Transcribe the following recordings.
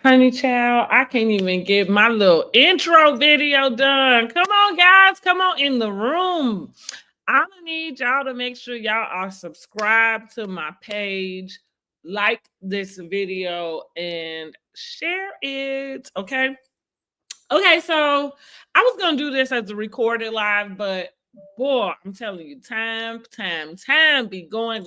Honey child, I can't even get my little intro video done. Come on, guys. Come on in the room. I'm gonna need y'all to make sure y'all are subscribed to my page, like this video, and share it. Okay. Okay, so I was gonna do this as a recorded live, but boy, I'm telling you, time be going.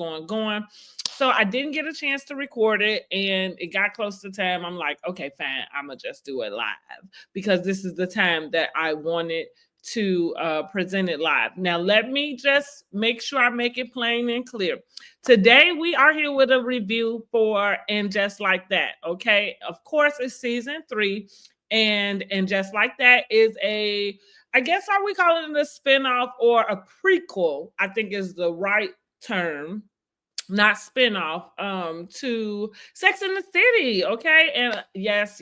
So I didn't get a chance to record it, and it got close to time. I'm like, okay, fine, I'm gonna just do it live because this is the time that I wanted to present it live. Now, let me just make sure I make it plain and clear. Today, we are here with a review for And Just Like That. Okay, of course, it's season 3. And Just Like That is a, I guess, are we calling it a spinoff or a prequel? I think is the right term, not spinoff, to Sex in the City. Okay. And yes,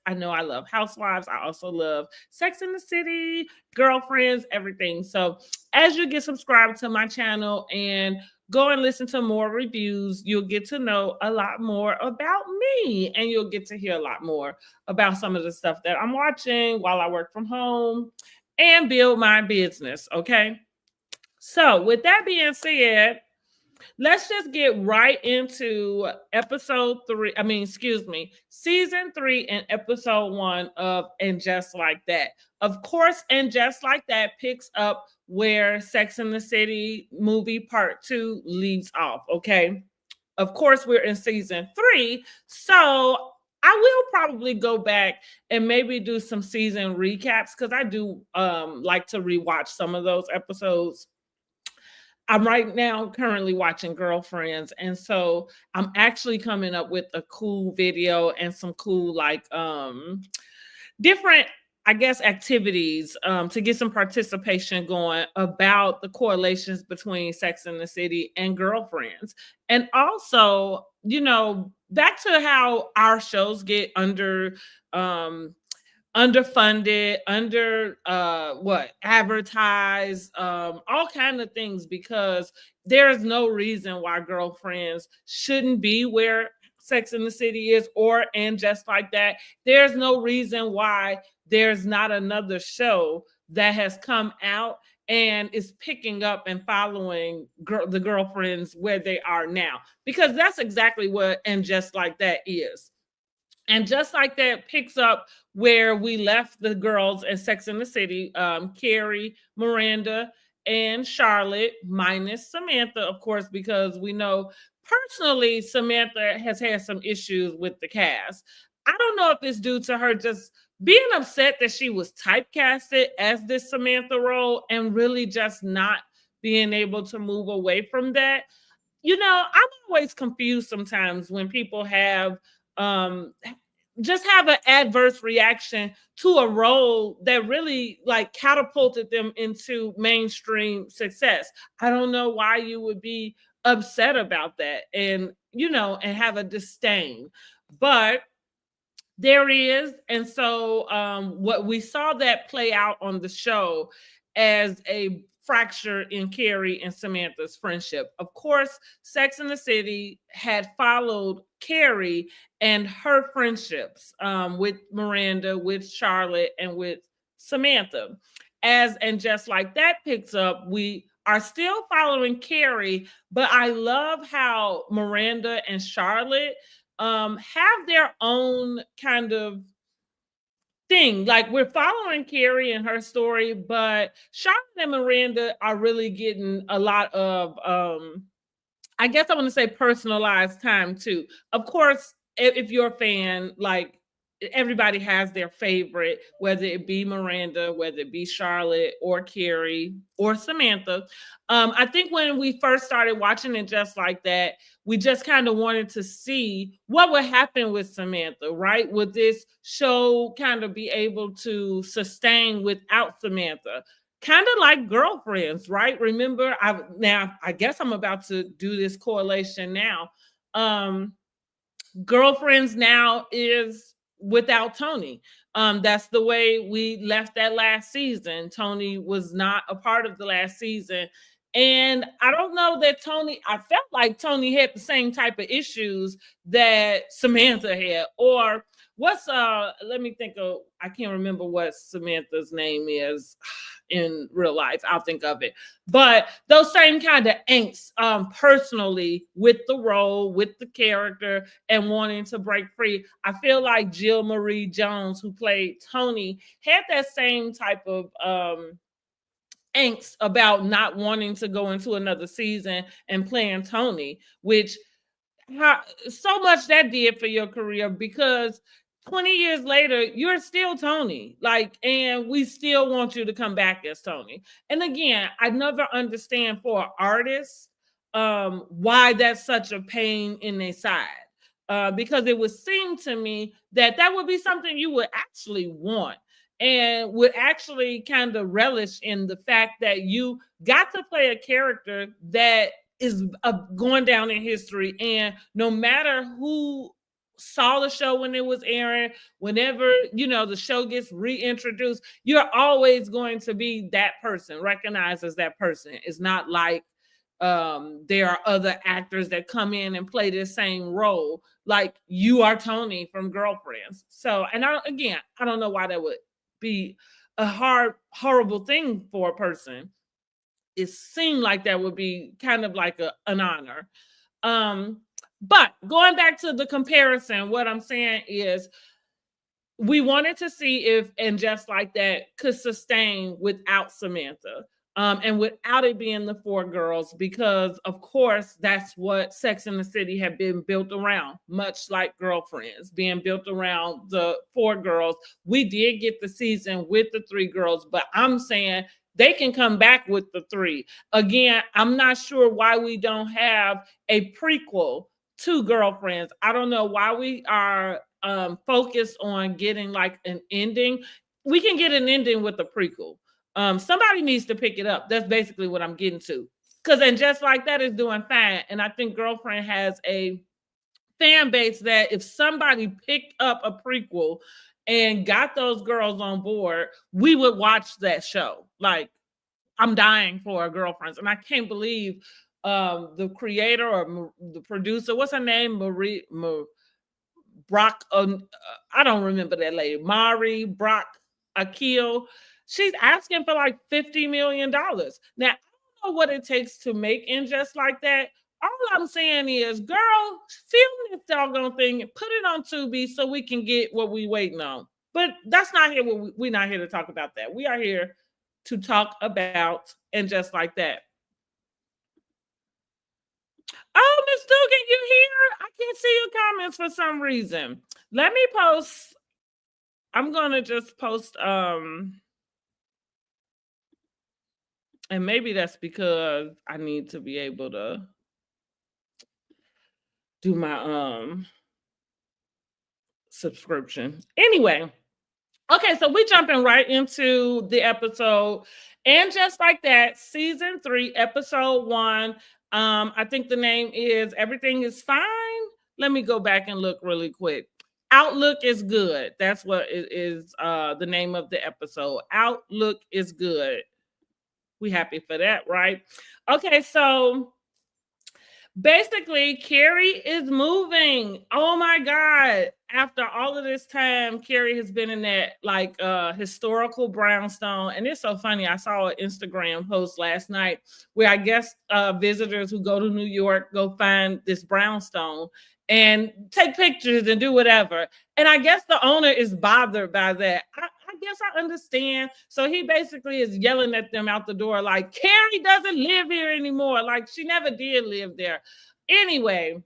I know I love Housewives. I also love Sex in the City, Girlfriends, everything. So as you get subscribed to my channel and go and listen to more reviews, you'll get to know a lot more about me, and you'll get to hear a lot more about some of the stuff that I'm watching while I work from home and build my business. Okay. So with that being said, let's just get right into season 3 and episode 1 of And Just Like That. Of course, And Just Like That picks up where Sex in the City movie part 2 leaves off. Okay. Of course, we're in season 3. So I will probably go back and maybe do some season recaps because I do like to rewatch some of those episodes. I'm right now currently watching Girlfriends, and so I'm actually coming up with a cool video and some cool different, I guess, activities to get some participation going about the correlations between Sex in the City and Girlfriends. And also, back to how our shows get underfunded, advertised, all kind of things, because there's no reason why Girlfriends shouldn't be where Sex in the City is, or And Just Like That. There's no reason why there's not another show that has come out and is picking up and following the Girlfriends where they are now, because that's exactly what And Just Like That is. And Just Like That picks up where we left the girls in Sex in the City, Carrie, Miranda, and Charlotte, minus Samantha, of course, because we know personally Samantha has had some issues with the cast. I don't know if it's due to her just being upset that she was typecasted as this Samantha role and really just not being able to move away from that. I'm always confused sometimes when people just have an adverse reaction to a role that really catapulted them into mainstream success. I don't know why you would be upset about that and have a disdain, but there is. And so what we saw that play out on the show as a fracture in Carrie and Samantha's friendship. Of course, Sex in the City had followed Carrie and her friendships with Miranda, with Charlotte, and with Samantha. And Just Like That picks up, we are still following Carrie, but I love how Miranda and Charlotte have their own kind of thing. Like, we're following Carrie and her story, but Charlotte and Miranda are really getting a lot of I guess I want to say personalized time too. Of course, if you're a fan, everybody has their favorite, whether it be Miranda, whether it be Charlotte or Carrie or Samantha. I think when we first started watching it Just Like That, we just kind of wanted to see what would happen with Samantha, right? Would this show kind of be able to sustain without Samantha? Kind of like Girlfriends, right? Remember, I guess I'm about to do this correlation now. Girlfriends now is without Tony. That's the way we left that last season. Tony was not a part of the last season. And I don't know that Tony, I felt like Tony had the same type of issues that Samantha had. Or what's let me think of, I can't remember what Samantha's name is in real life. I'll think of it. But those same kind of angst, personally, with the role, with the character, and wanting to break free. I feel like Jill Marie Jones, who played Tony, had that same type of angst about not wanting to go into another season and playing Tony, which so much that did for your career, because 20 years later you're still Tony, like, and we still want you to come back as Tony. And again, I never understand for artists why that's such a pain in their side, because it would seem to me that that would be something you would actually want and would actually kind of relish in the fact that you got to play a character that is going down in history. And no matter who saw the show when it was airing, whenever, the show gets reintroduced, you're always going to be that person, recognized as that person. It's not like there are other actors that come in and play the same role. Like, you are Tony from Girlfriends. So, and I don't know why that would be a horrible thing for a person. It seemed like that would be kind of like an honor. But going back to the comparison, what I'm saying is we wanted to see if And Just Like That could sustain without Samantha. And without it being the four girls, because of course that's what Sex and the City had been built around, much like Girlfriends being built around the four girls. We did get the season with the three girls, but I'm saying they can come back with the three. Again, I'm not sure why we don't have a prequel to Girlfriends. I don't know why we are focused on getting like an ending. We can get an ending with a prequel. Somebody needs to pick it up. That's basically what I'm getting to. Because And Just Like That is doing fine. And I think Girlfriend has a fan base that if somebody picked up a prequel and got those girls on board, we would watch that show. Like, I'm dying for Girlfriends. And I can't believe the creator or the producer, what's her name? Brock, I don't remember that lady. Mari Brock Akil. She's asking for like $50 million. Now, I don't know what it takes to make And Just Like That. All I'm saying is, girl, film this doggone thing and put it on Tubi so we can get what we waiting on. But that's not here. We're not here to talk about that. We are here to talk about And Just Like That. Oh, Miss Dugan, you here? I can't see your comments for some reason. Let me post. I'm gonna just post and maybe that's because I need to be able to do my subscription. Anyway, okay, so we jumping right into the episode. And Just Like That, season 3, episode 1. I think the name is Everything Is Fine. Let me go back and look really quick. Outlook is Good. That's what it is, the name of the episode. Outlook is Good. We happy for that, right? Okay, so basically, Carrie is moving. Oh my God. After all of this time, Carrie has been in that like historical brownstone. And it's so funny. I saw an Instagram post last night where I guess visitors who go to New York go find this brownstone and take pictures and do whatever. And I guess the owner is bothered by that. I guess I understand. So he basically is yelling at them out the door like, Carrie doesn't live here anymore. Like, she never did live there. Anyway,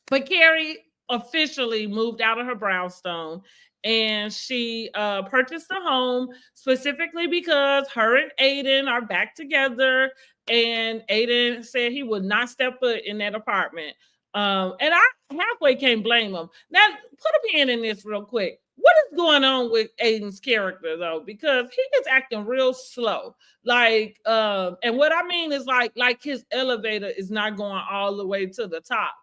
but Carrie officially moved out of her brownstone and she purchased a home specifically because her and Aiden are back together. And Aiden said he would not step foot in that apartment. And I halfway can't blame him. Now, put a pin in this real quick. What is going on with Aiden's character though? Because he is acting real slow. Like, and what I mean is like his elevator is not going all the way to the top.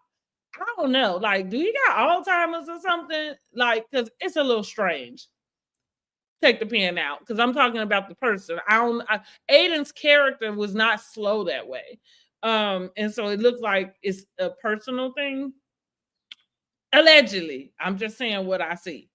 I don't know. Like, do you got Alzheimer's or something? Like, because it's a little strange. take the pen out because I'm talking about the person. Aiden's character was not slow that way. And so it looks like it's a personal thing. Allegedly. I'm just saying what I see.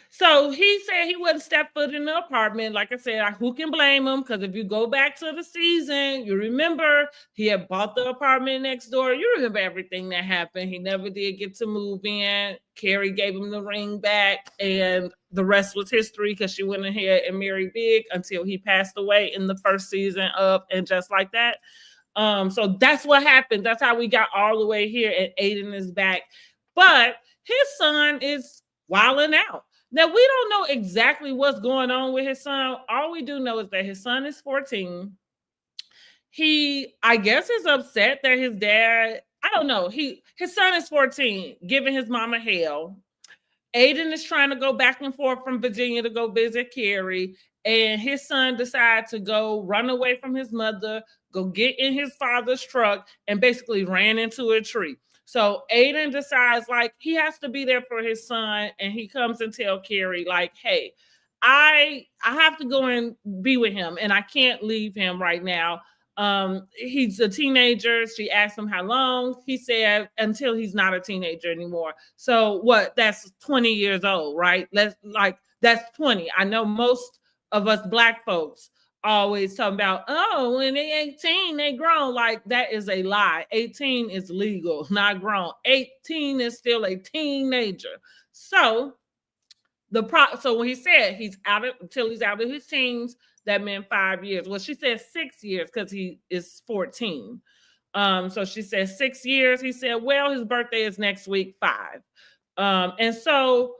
So he said he wouldn't step foot in the apartment. Like I said, who can blame him? Because if you go back to the season, you remember he had bought the apartment next door. You remember everything that happened. He never did get to move in. Carrie gave him the ring back, and the rest was history because she went ahead and married big until he passed away in the first season of And Just Like That. So that's what happened. That's how we got all the way here, and Aiden is back. But his son is wilding out. Now, we don't know exactly what's going on with his son. All we do know is that his son is 14. He, I guess, is upset that his dad, I don't know. His son is 14, giving his mama hell. Aiden is trying to go back and forth from Virginia to go visit Carrie. And his son decides to go run away from his mother, go get in his father's truck, and basically ran into a tree. So Aiden decides like he has to be there for his son, and he comes and tell Carrie like, "Hey, I have to go and be with him, and I can't leave him right now. He's a teenager." She asked him how long. He said until he's not a teenager anymore. So what? That's 20 years old, right? That's 20. I know most of us Black folks always talking about, oh, when they 18, they grown. Like, that is a lie. 18 is legal, not grown. 18 is still a teenager. So so when he said he's out until he's out of his teens, that meant 5 years. Well, she said 6 years because he is 14. So she said 6 years. He said, well, his birthday is next week, 5. And so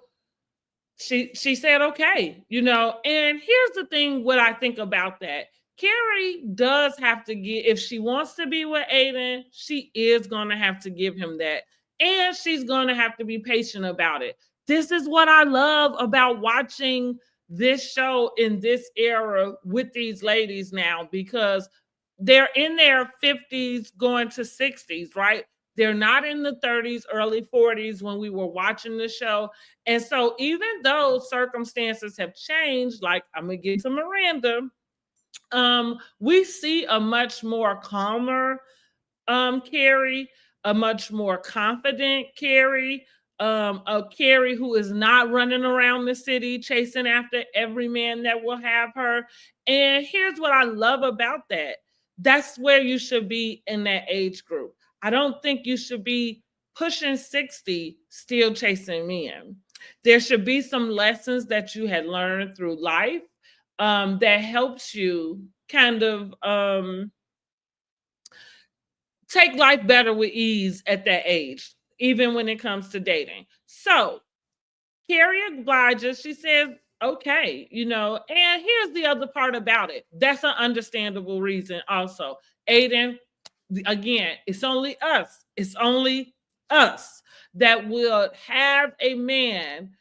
she said, okay, and here's the thing, what I think about that. Carrie does have to give, if she wants to be with Aiden, she is going to have to give him that. And she's going to have to be patient about it. This is what I love about watching this show in this era with these ladies now, because they're in their 50s going to 60s, right? They're not in the 30s, early 40s when we were watching the show. And so even though circumstances have changed, like I'm going to get to Miranda, we see a much more calmer Carrie, a much more confident Carrie, a Carrie who is not running around the city chasing after every man that will have her. And here's what I love about that. That's where you should be in that age group. I don't think you should be pushing 60 still chasing men. There should be some lessons that you had learned through life that helps you kind of take life better with ease at that age, even when it comes to dating. So Carrie obliges. She says, okay, and here's the other part about it. That's an understandable reason also. Aiden, again, it's only us. It's only us that will have a man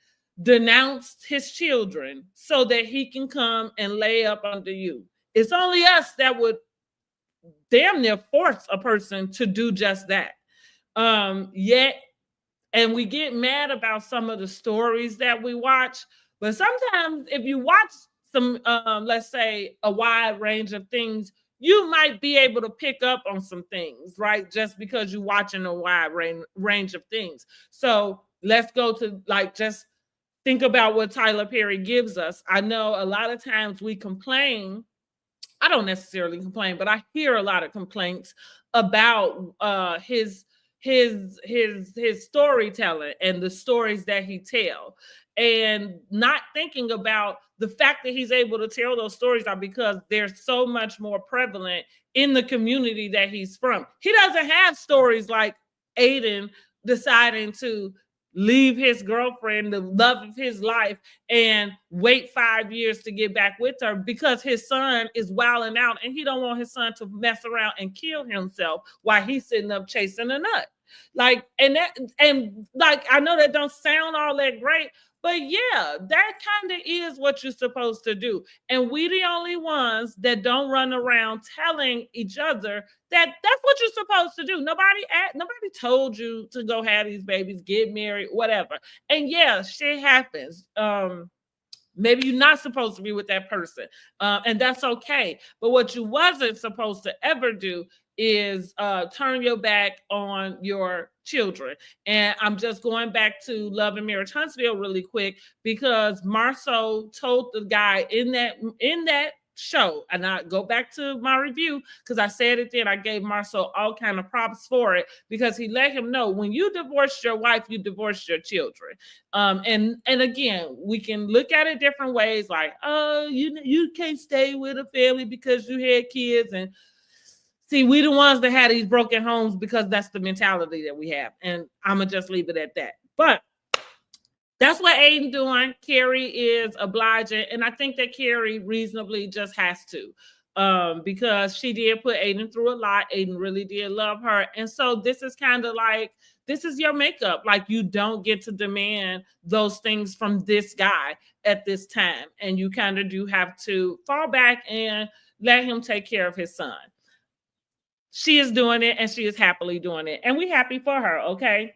denounce his children so that he can come and lay up under you. It's only us that would damn near force a person to do just that. Yet, and we get mad about some of the stories that we watch, but sometimes if you watch some, let's say, a wide range of things, you might be able to pick up on some things, right? Just because you're watching a wide range of things. So let's go to just think about what Tyler Perry gives us. I know a lot of times we complain. I don't necessarily complain, but I hear a lot of complaints about his storytelling and the stories that he tells, and not thinking about the fact that he's able to tell those stories are because they're so much more prevalent in the community that he's from. He doesn't have stories like Aiden deciding to leave his girlfriend, the love of his life, and wait 5 years to get back with her because his son is wilding out and he don't want his son to mess around and kill himself while he's sitting up chasing a nut. I know that don't sound all that great, But yeah, that kind of is what you're supposed to do. And we the only ones that don't run around telling each other that that's what you're supposed to do. Nobody told you to go have these babies, get married, whatever. And yeah, shit happens. Maybe you're not supposed to be with that person, and that's okay. But what you wasn't supposed to ever do is turn your back on your children. And I'm just going back to Love and Marriage Huntsville really quick, because Marceau told the guy in that show, and I go back to my review because I said it then. I gave Marceau all kind of props for it, because he let him know, when you divorced your wife, you divorced your children. And again, we can look at it different ways, like, oh, you can't stay with a family because you had kids. And see, we the ones that had these broken homes because that's the mentality that we have. And I'm gonna just leave it at that. But that's what Aiden doing. Carrie is obliging, and I think that Carrie reasonably just has to, because she did put Aiden through a lot. Aiden really did love her, and so this is kind of like, this is your makeup. Like, you don't get to demand those things from this guy at this time, and you kind of do have to fall back and let him take care of his son. She is doing it, and she is happily doing it, and we happy for her. Okay.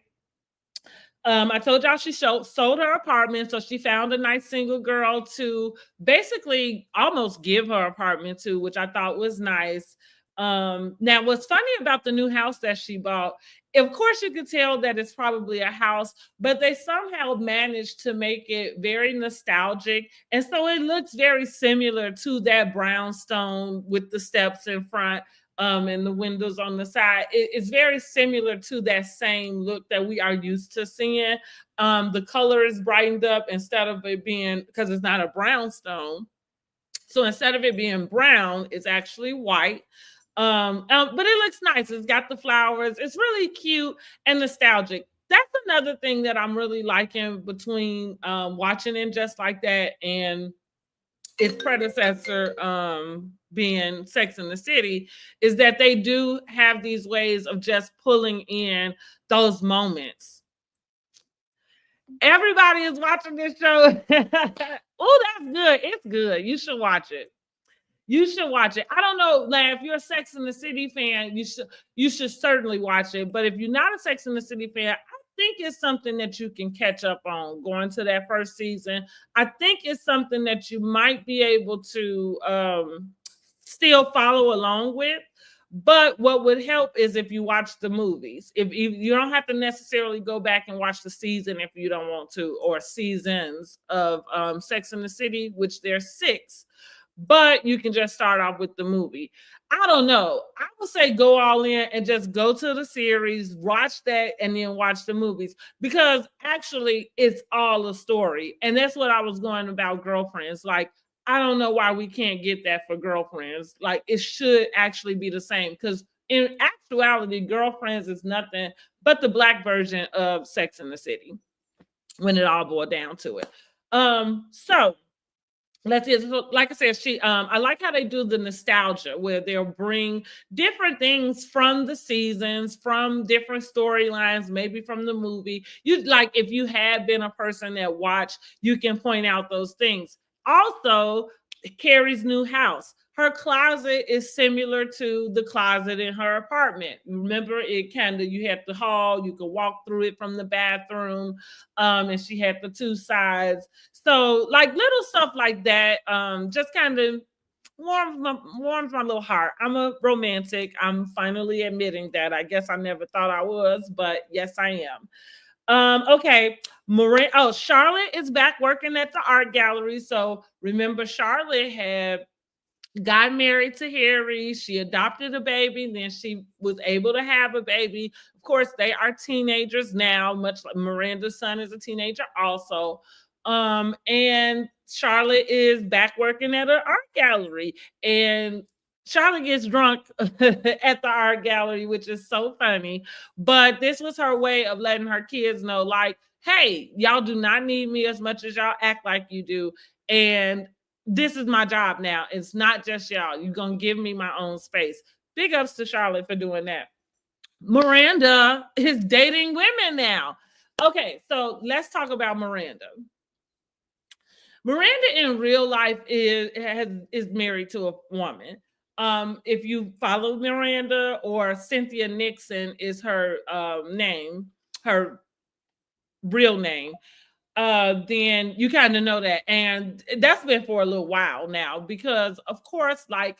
I told y'all she sold her apartment, so she found a nice single girl to basically almost give her apartment to, which I thought was nice. Now, what's funny about the new house that she bought, of course, you could tell that it's probably a house, but they somehow managed to make it very nostalgic. And so it looks very similar to that brownstone with the steps in front, and the windows on the side. It's very similar to that same look that we are used to seeing. The color is brightened up, instead of it being, because it's not a brownstone. So instead of it being brown, it's actually white. But it looks nice. It's got the flowers. It's really cute and nostalgic. That's another thing that I'm really liking between watching it just like that and its predecessor, being Sex in the City, is that they do have these ways of just pulling in those moments. Everybody is watching this show. Oh, that's good. It's good. You should watch it. You should watch it. I don't know, like, if you're a Sex in the City fan, you should certainly watch it. But if you're not a Sex in the City fan, I think it's something that you can catch up on going to that first season. I think it's something that you might be able to still follow along with. But what would help is if you watch the movies. If you don't have to necessarily go back and watch the season if you don't want to, or seasons of Sex in the City, which there's 6. But you can just start off with the movie. I don't know. I would say go all in and just go to the series, watch that, and then watch the movies, because actually it's all a story. And that's what I was going about Girlfriends. Like, I don't know why we can't get that for Girlfriends. Like, it should actually be the same, because in actuality, Girlfriends is nothing but the Black version of Sex in the City when it all boiled down to it. So let's see. So, like I said, I like how they do the nostalgia, where they'll bring different things from the seasons, from different storylines, maybe from the movie. You, like, if you had been a person that watched, you can point out those things. Also, Carrie's new house. Her closet is similar to the closet in her apartment. Remember, it kind of, you had the hall, you could walk through it from the bathroom, and she had the 2 sides. So, like, little stuff like that, just kind of warms my little heart. I'm a romantic. I'm finally admitting that. I guess I never thought I was, but yes, I am. Okay. Charlotte is back working at the art gallery. So remember, Charlotte had got married to Harry. She adopted a baby. Then she was able to have a baby. Of course, they are teenagers now, much like Miranda's son is a teenager also. And Charlotte is back working at an art gallery. And Charlotte gets drunk at the art gallery, which is so funny. But this was her way of letting her kids know, like, hey, y'all do not need me as much as y'all act like you do. And this is my job now. It's not just y'all. You're going to give me my own space. Big ups to Charlotte for doing that. Miranda is dating women now. Okay, so let's talk about Miranda. Miranda in real life is married to a woman. If you follow Miranda, or Cynthia Nixon is her name, her real name, then you kind of know that. And that's been for a little while now, because of course, like,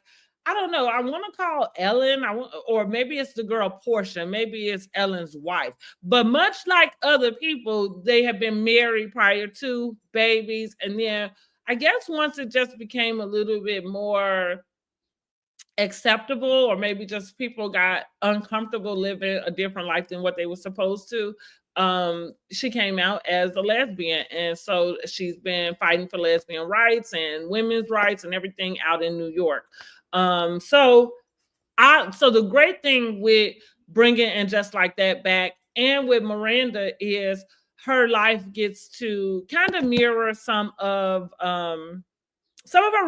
I don't know, I want to call Ellen, or maybe it's the girl Portia, maybe it's Ellen's wife. But much like other people, they have been married prior to babies. And then I guess once it just became a little bit more acceptable, or maybe just people got uncomfortable living a different life than what they were supposed to, she came out as a lesbian. And so she's been fighting for lesbian rights and women's rights and everything out in New York. So the great thing with bringing And Just Like That back, and with Miranda, is her life gets to kind of mirror some of her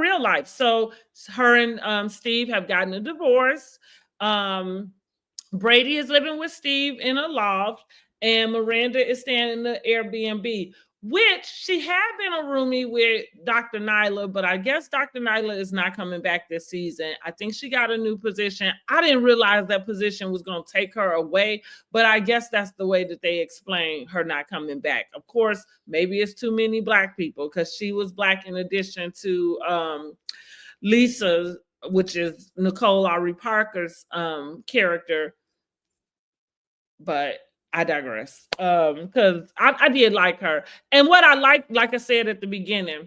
real life. So her and Steve have gotten a divorce. Brady is living with Steve in a loft, and Miranda is staying in the Airbnb, which she had been a roomie with Dr. Nyla, but I guess Dr. Nyla is not coming back this season. I think she got a new position. I didn't realize that position was going to take her away, but I guess that's the way that they explain her not coming back. Of course, maybe it's too many Black people, because she was Black in addition to Lisa, which is Nicole Ari Parker's character. But I digress. Because I did like her. And what I like I said at the beginning,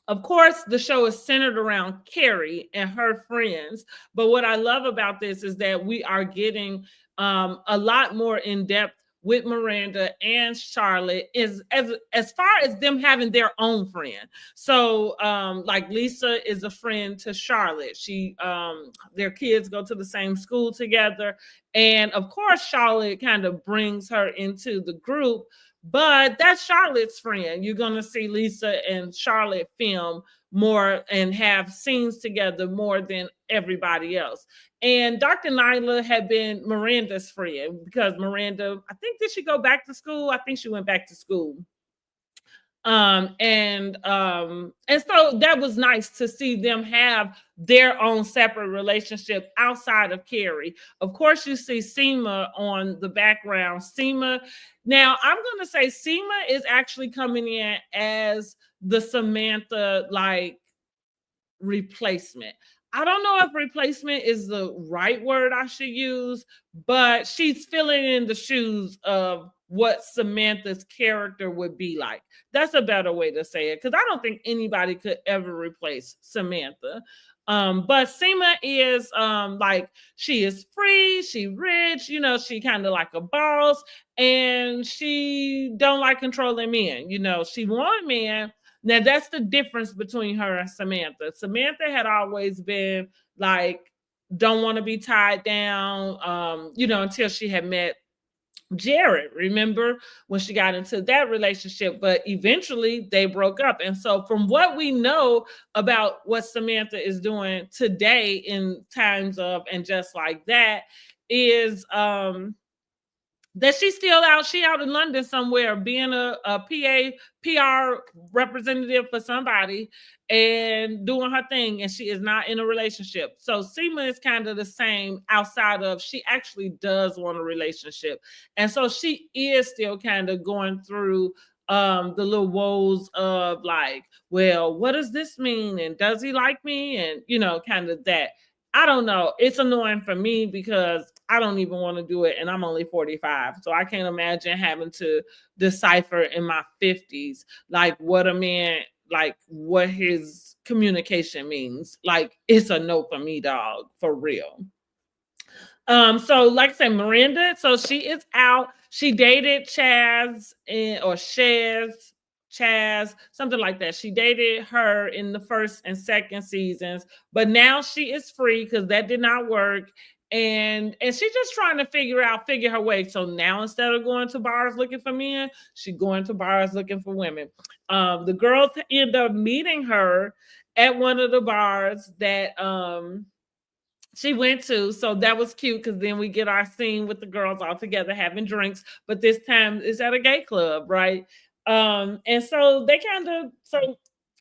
of course, the show is centered around Carrie and her friends. But what I love about this is that we are getting a lot more in depth with Miranda and Charlotte, is as far as them having their own friend. So like, Lisa is a friend to Charlotte. Their kids go to the same school together. And of course, Charlotte kind of brings her into the group, but that's Charlotte's friend. You're going to see Lisa and Charlotte film more and have scenes together more than everybody else. And Dr. Nyla had been Miranda's friend, because Miranda, I think, did she go back to school? I think she went back to school. And so that was nice to see them have their own separate relationship outside of Carrie. Of course, you see Seema on the background. Seema, now I'm going to say Seema is actually coming in as the Samantha, like, replacement. I don't know if replacement is the right word I should use, but she's filling in the shoes of what Samantha's character would be like. That's a better way to say it, because I don't think anybody could ever replace Samantha. But Seema is like, she is free, she rich, she kind of like a boss, and she don't like controlling men. She want men. Now, that's the difference between her and Samantha. Samantha had always been like, don't want to be tied down, until she had met Jared. Remember when she got into that relationship? But eventually they broke up. And so from what we know about what Samantha is doing today in times of And Just Like That, is that she's still out. She out in London somewhere being a PR representative for somebody and doing her thing, and she is not in a relationship. So Seema is kind of the same, outside of, she actually does want a relationship. And so she is still kind of going through the little woes of like, well, what does this mean? And does he like me? And, kind of that. I don't know. It's annoying for me because I don't even want to do it, and I'm only 45. So I can't imagine having to decipher in my 50s, like, what a man, like, what his communication means. Like, it's a no for me, dog, for real. So like I said, Miranda, so she is out. She dated Chaz, something like that. She dated her in the first and second seasons, but now she is free because that did not work. And she's just trying to figure her way. So now, instead of going to bars looking for men, she's going to bars looking for women. The girls end up meeting her at one of the bars that she went to. So that was cute, because then we get our scene with the girls all together having drinks, but this time it's at a gay club, right? And so they kind of, so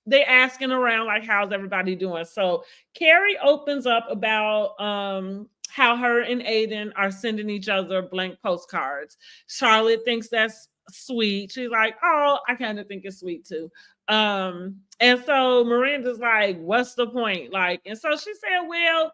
they asking around like, how's everybody doing? So Carrie opens up about how her and Aiden are sending each other blank postcards. Charlotte thinks that's sweet. She's like, oh, I kind of think it's sweet too. And so Miranda's like, what's the point? Like, and so she said, well,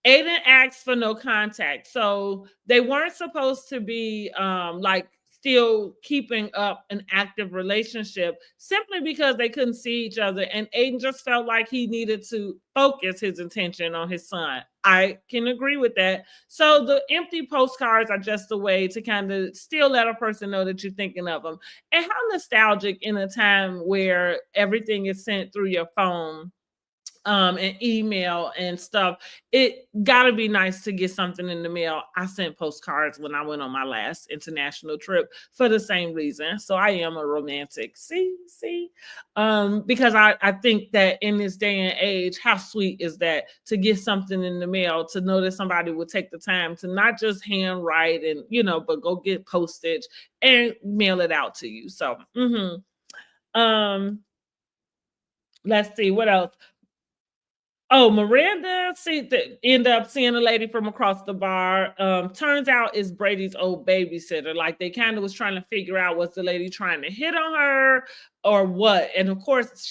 Aiden asked for no contact. So they weren't supposed to be like still keeping up an active relationship simply because they couldn't see each other. And Aiden just felt like he needed to focus his attention on his son. I can agree with that. So the empty postcards are just a way to kind of still let a person know that you're thinking of them. And how nostalgic in a time where everything is sent through your phone and email and stuff. It gotta be nice to get something in the mail. I sent postcards when I went on my last international trip for the same reason. So I am a romantic. See, because I think that in this day and age, how sweet is that to get something in the mail, to know that somebody would take the time to not just handwrite and but go get postage and mail it out to you. So let's see what else. Oh, Miranda end up seeing a lady from across the bar. Turns out it's Brady's old babysitter. Like they kind of was trying to figure out, was the lady trying to hit on her or what? And of course,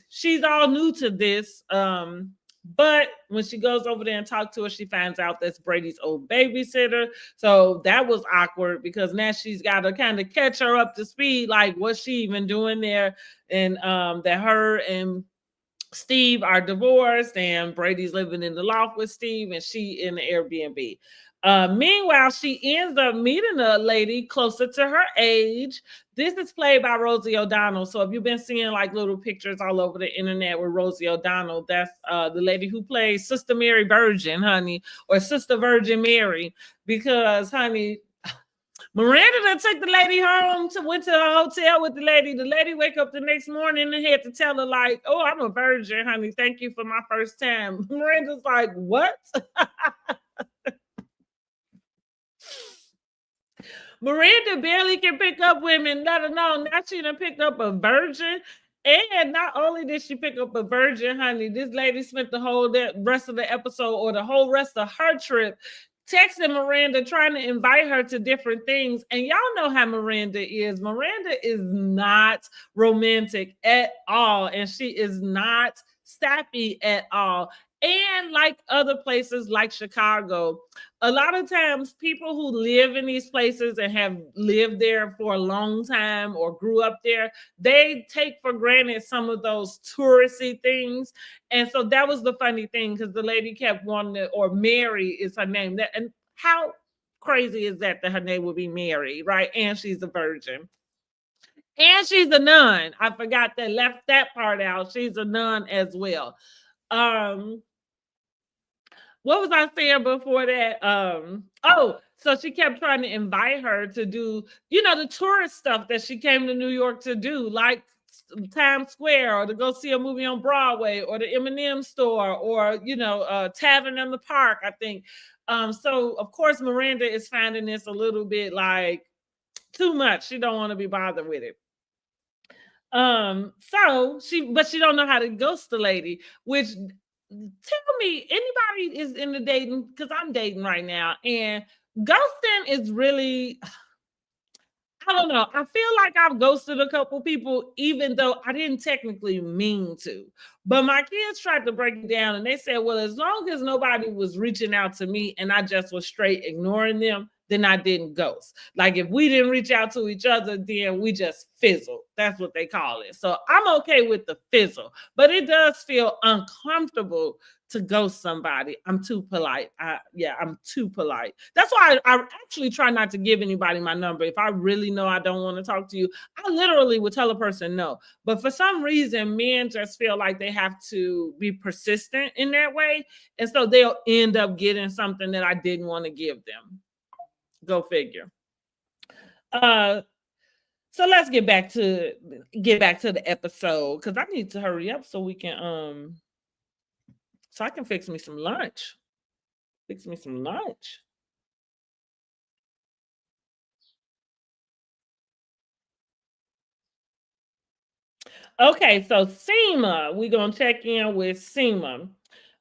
she's all new to this. But when she goes over there and talks to her, she finds out that's Brady's old babysitter. So that was awkward because now she's got to kind of catch her up to speed. Like, what's she even doing there? And that her and Steve are divorced, and Brady's living in the loft with Steve, and she in the Airbnb. Meanwhile, she ends up meeting a lady closer to her age. This is played by Rosie O'Donnell. So if you've been seeing like little pictures all over the internet with Rosie O'Donnell, that's the lady who plays Sister Mary Virgin, honey, or Sister Virgin Mary, because, honey, Miranda done took the lady home, went to a hotel with the lady. The lady wake up the next morning and had to tell her like, "Oh, I'm a virgin, honey. Thank you for my first time." Miranda's like, "What?" Miranda barely can pick up women, let alone now she done picked up a virgin. And not only did she pick up a virgin, honey, this lady spent the whole rest of the episode or the whole rest of her trip texting Miranda, trying to invite her to different things. And y'all know how Miranda is. Miranda is not romantic at all. And she is not sappy at all. And like other places like Chicago, a lot of times people who live in these places and have lived there for a long time or grew up there, they take for granted some of those touristy things. And so that was the funny thing, because the lady kept wanting to, or Mary is her name. And how crazy is that her name would be Mary, right? And she's a virgin. And she's a nun. I forgot that, left that part out. She's a nun as well. What was I saying before that? So she kept trying to invite her to do, the tourist stuff that she came to New York to do, like Times Square, or to go see a movie on Broadway, or the M&M store, or Tavern in the Park, I think. So of course Miranda is finding this a little bit like too much. She don't want to be bothered with it. But she don't know how to ghost the lady, which, tell me, anybody is in the dating, because I'm dating right now, and ghosting is really, I don't know. I feel like I've ghosted a couple people, even though I didn't technically mean to. But my kids tried to break it down, and they said, well, as long as nobody was reaching out to me and I just was straight ignoring them, then I didn't ghost. Like if we didn't reach out to each other, then we just fizzled. That's what they call it. So I'm okay with the fizzle, but it does feel uncomfortable to ghost somebody. I'm too polite. I'm too polite. That's why I actually try not to give anybody my number. If I really know I don't want to talk to you, I literally would tell a person no. But for some reason, men just feel like they have to be persistent in that way. And so they'll end up getting something that I didn't want to give them. Go figure. So let's get back to the episode, because I need to hurry up so we can so I can fix me some lunch. Fix me some lunch. Okay, so Seema, we're gonna check in with Seema.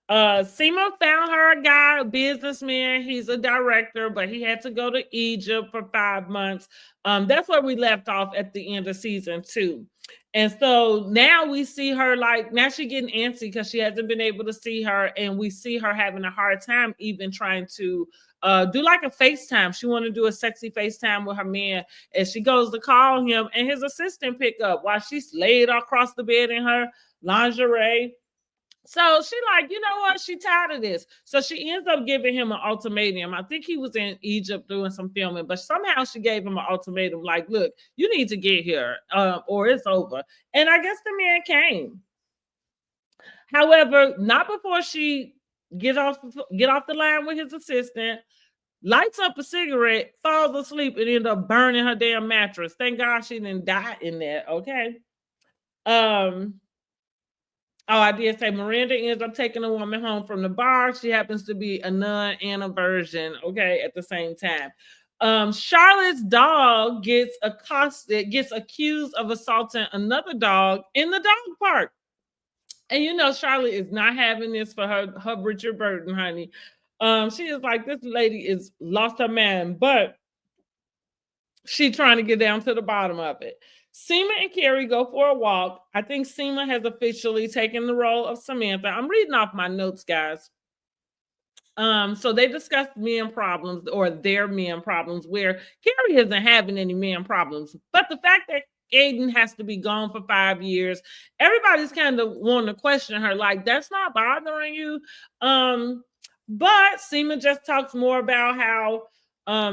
Seema found her a guy, a businessman. He's a director, but he had to go to Egypt for 5 months. That's where we left off at the end of season 2. And so now we see her like now she getting antsy because she hasn't been able to see her, and we see her having a hard time even trying to do like a FaceTime. She want to do a sexy FaceTime with her man, and she goes to call him, and his assistant pick up while she's laid across the bed in her lingerie. So she like, you know what? She tired of this. So she ends up giving him an ultimatum. I think he was in Egypt doing some filming, but somehow she gave him an ultimatum like, look, you need to get here or it's over. And I guess the man came. However, not before she get off the line with his assistant, lights up a cigarette, falls asleep, and end up burning her damn mattress. Thank God she didn't die in there. Okay. Um, Oh, I did say Miranda ends up taking a woman home from the bar. She happens to be a nun and a virgin, okay, at the same time. Charlotte's dog gets accosted, gets accused of assaulting another dog in the dog park. And you know, Charlotte is not having this for her Richard Burton, honey. She is like, this lady is lost her man, but she trying to get down to the bottom of it. Seema and Carrie go for a walk. I think Seema has officially taken the role of Samantha. I'm reading off my notes, guys. So they discussed men problems or their men problems where Carrie isn't having any men problems. But the fact that Aiden has to be gone for 5 years, everybody's kind of wanting to question her, like, that's not bothering you. But Seema just talks more about how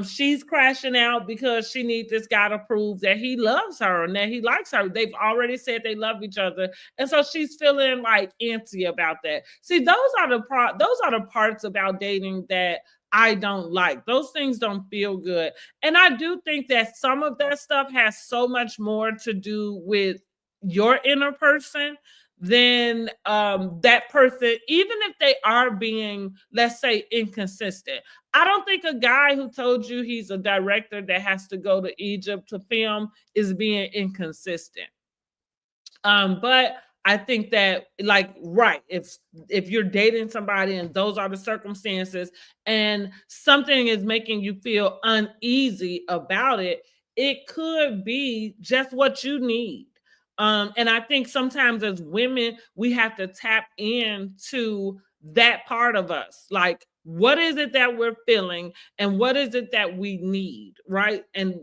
she's crashing out because she needs this guy to prove that he loves her and that he likes her. They've already said they love each other, and so she's feeling like antsy about that. See, those are the parts about dating that I don't like. Those things don't feel good, and I do think that some of that stuff has so much more to do with your inner person than that person, even if they are being, let's say, inconsistent. I don't think a guy who told you he's a director that has to go to Egypt to film is being inconsistent. But I think that, like, right, if you're dating somebody and those are the circumstances and something is making you feel uneasy about it, it could be just what you need. And I think sometimes as women, we have to tap into that part of us. Like, what is it that we're feeling and what is it that we need, right? And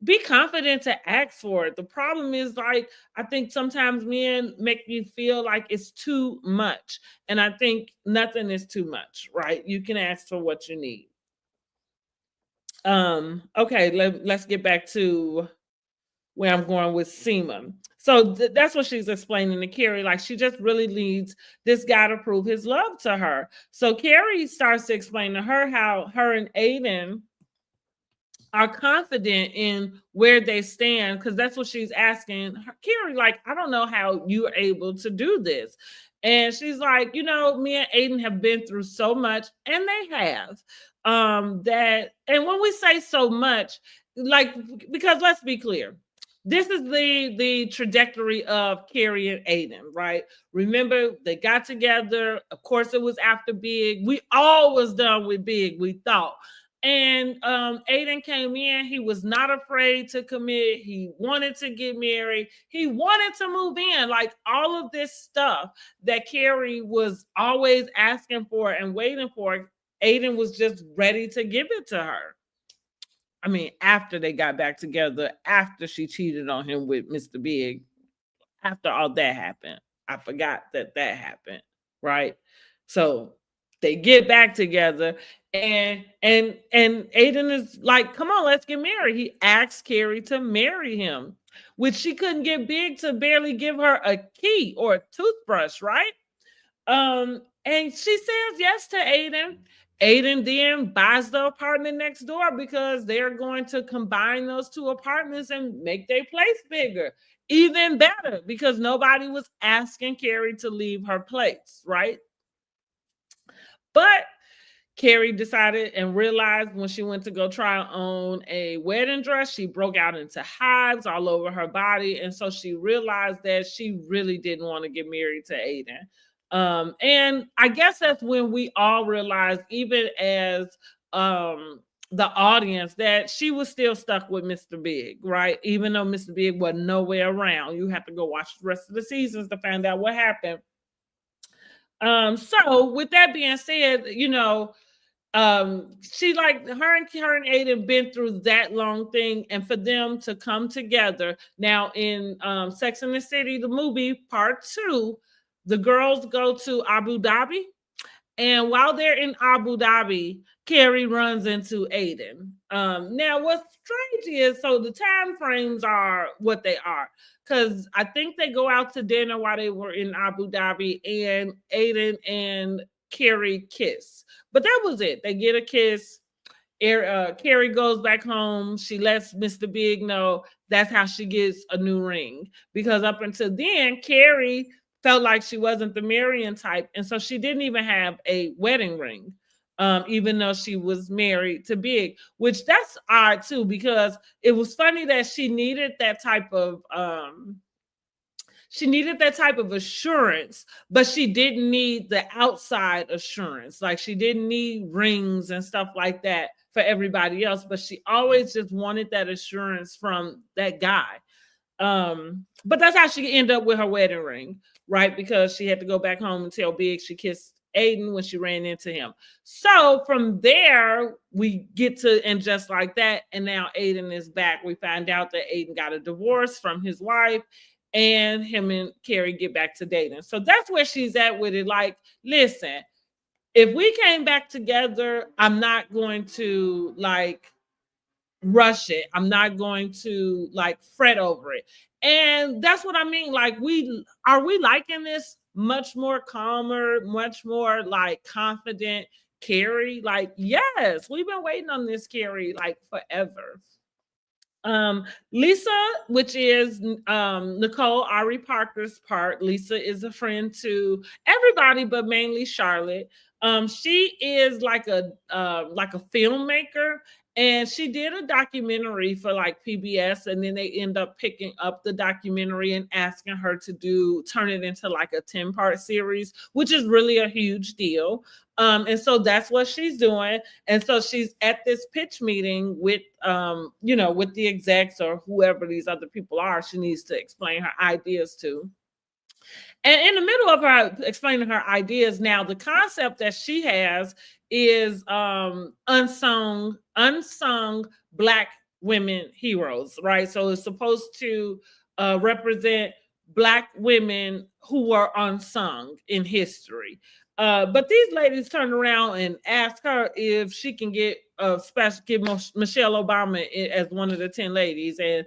be confident to ask for it. The problem is, like, I think sometimes men make you feel like it's too much. And I think nothing is too much, right? You can ask for what you need. Okay, let's get back to where I'm going with Seema. So that's what she's explaining to Carrie. Like, she just really needs this guy to prove his love to her. So Carrie starts to explain to her how her and Aiden are confident in where they stand, because that's what she's asking her, Carrie, like, I don't know how you're able to do this. And she's like, you know, me and Aiden have been through so much, and they have. That, and when we say so much, like, because let's be clear, this is the trajectory of Carrie and Aiden, right? Remember, they got together. Of course, it was after Big. We all was done with Big, we thought. And Aiden came in. He was not afraid to commit. He wanted to get married. He wanted to move in. Like, all of this stuff that Carrie was always asking for and waiting for, Aiden was just ready to give it to her. I mean, after they got back together, after she cheated on him with Mr. Big, after all that happened, I forgot that happened, right? So they get back together, and Aiden is like, come on, let's get married. He asks Carrie to marry him, which she couldn't get Big to barely give her a key or a toothbrush, right? And she says yes to Aiden. Aiden then buys the apartment next door because they're going to combine those two apartments and make their place bigger. Even better, because nobody was asking Carrie to leave her place, right? But Carrie decided and realized when she went to go try on a wedding dress, she broke out into hives all over her body. And so she realized that she really didn't want to get married to Aiden. And I guess that's when we all realized, even as the audience, that she was still stuck with Mr. Big, right? Even though Mr. Big was nowhere around. You have to go watch the rest of the seasons to find out what happened. So with that being said, she like her and Aiden been through that long thing, and for them to come together now in Sex and the City, the movie part 2, the girls go to Abu Dhabi, and while they're in Abu Dhabi, Carrie runs into Aiden. Now, what's strange is, so the time frames are what they are, because I think they go out to dinner while they were in Abu Dhabi, and Aiden and Carrie kiss. But that was it. They get a kiss. Carrie goes back home. She lets Mr. Big know that's how she gets a new ring. Because up until then, Carrie felt like she wasn't the Marion type. And so she didn't even have a wedding ring, even though she was married to Big, which that's odd too, because it was funny that she needed that type of assurance, but she didn't need the outside assurance. Like, she didn't need rings and stuff like that for everybody else, but she always just wanted that assurance from that guy. But that's how she ended up with her wedding ring, right? Because she had to go back home and tell Big she kissed Aiden when she ran into him. So from there, we get to, and just like that, and now Aiden is back. We find out that Aiden got a divorce from his wife, and him and Carrie get back to dating. So that's where she's at with it. Like, listen, if we came back together, I'm not going to like rush it. I'm not going to like fret over it. And that's what I mean. Like, we liking this much more calmer, much more like confident Carrie? Like, yes, we've been waiting on this Carrie like forever. Lisa, which is Nicole Ari Parker's part. Lisa is a friend to everybody, but mainly Charlotte. She is like a filmmaker, and she did a documentary for like PBS, and then they end up picking up the documentary and asking her to turn it into like a 10-part series, which is really a huge deal. And so that's what she's doing. And so she's at this pitch meeting with with the execs or whoever these other people are she needs to explain her ideas to. And in the middle of her explaining her ideas, now the concept that she has is unsung Black women heroes, right? So it's supposed to represent Black women who were unsung in history. But these ladies turned around and asked her if she can get Michelle Obama as one of the 10 ladies. And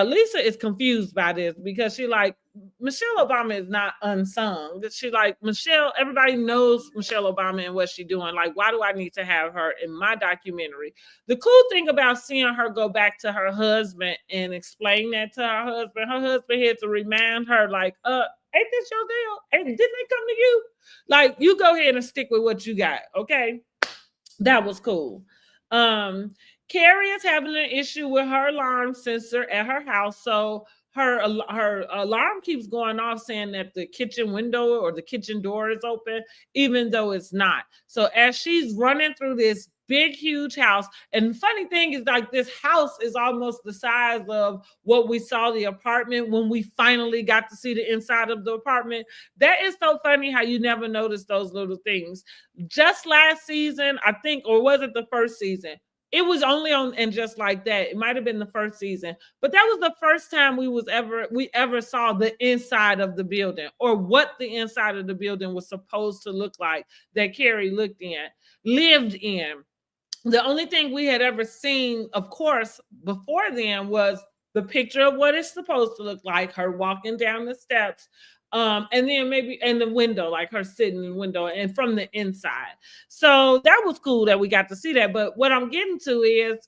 Lisa is confused by this because she like, Michelle Obama is not unsung. She like, Michelle, everybody knows Michelle Obama and what she's doing. Like, why do I need to have her in my documentary? The cool thing about seeing her go back to her husband and explain that to her husband had to remind her, like, ain't this your deal? Didn't they come to you? Like, you go ahead and stick with what you got, okay? That was cool. Carrie is having an issue with her alarm sensor at her house. So her alarm keeps going off saying that the kitchen window or the kitchen door is open, even though it's not. So as she's running through this big, huge house, and the funny thing is, like, this house is almost the size of what we saw the apartment when we finally got to see the inside of the apartment. That is so funny how you never notice those little things. Just last season, I think, or was it the first season? It was only on And Just Like That. It might have been the first season, but that was the first time we ever saw the inside of the building, or what the inside of the building was supposed to look like that Carrie lived in. The only thing we had ever seen, of course, before then was the picture of what it's supposed to look like, her walking down the steps, and then maybe in the window, like her sitting in the window and from the inside. So that was cool that we got to see that. But what I'm getting to is,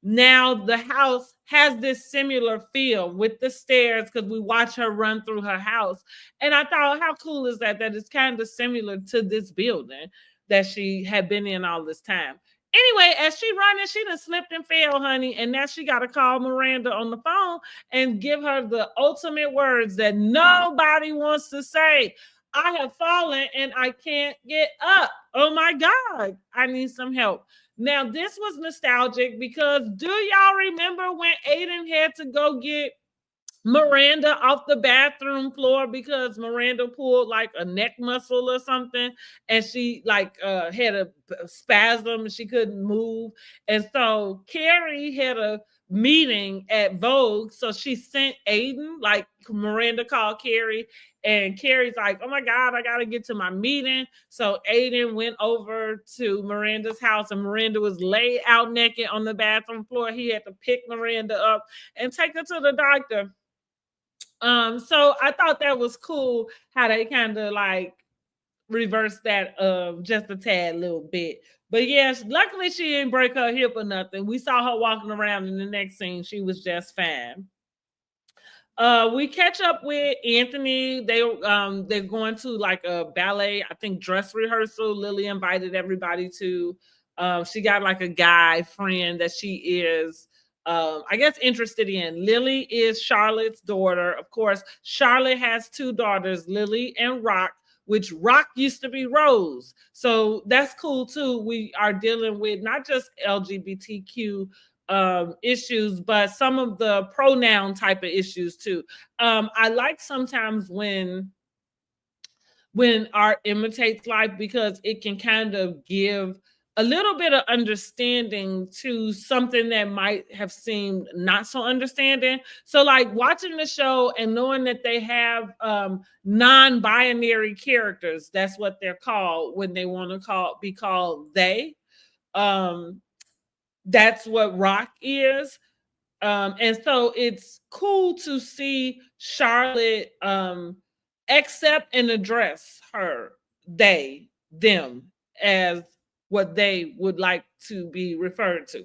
now the house has this similar feel with the stairs, because we watch her run through her house. And I thought, how cool is that? That it's kind of similar to this building. that she had been in all this time. Anyway, as she running, she done slipped and fell, honey, and now she got to call Miranda on the phone and give her the ultimate words that nobody wants to say. I have fallen and I can't get up. Oh my God, I need some help. Now, this was nostalgic because do y'all remember when Aiden had to go get Miranda off the bathroom floor because Miranda pulled like a neck muscle or something, and she like had a spasm and she couldn't move, and so Carrie had a meeting at Vogue, so she sent Aiden, like Miranda called Carrie, and Carrie's like, oh my God, I gotta get to my meeting. So Aiden went over to Miranda's house, and Miranda was laid out naked on the bathroom floor. He had to pick Miranda up and take her to the doctor. So I thought that was cool how they kind of like reverse that just a tad little bit. But yes, luckily she didn't break her hip or nothing. We saw her walking around in the next scene. She was just fine. We catch up with Anthony. They're going to like a ballet, I think dress rehearsal. Lily invited everybody to. She got like a guy friend that she is I guess interested in. Lily is Charlotte's daughter. Of course, Charlotte has two daughters, Lily and Rock, which Rock used to be Rose. So that's cool too. We are dealing with not just LGBTQ issues, but some of the pronoun type of issues too. I like sometimes when art imitates life because it can kind of give a little bit of understanding to something that might have seemed not so understanding. So like watching the show and knowing that they have non-binary characters, that's what they're called when they want to be called they. Um, that's what Rock is. And so it's cool to see Charlotte accept and address them as what they would like to be referred to.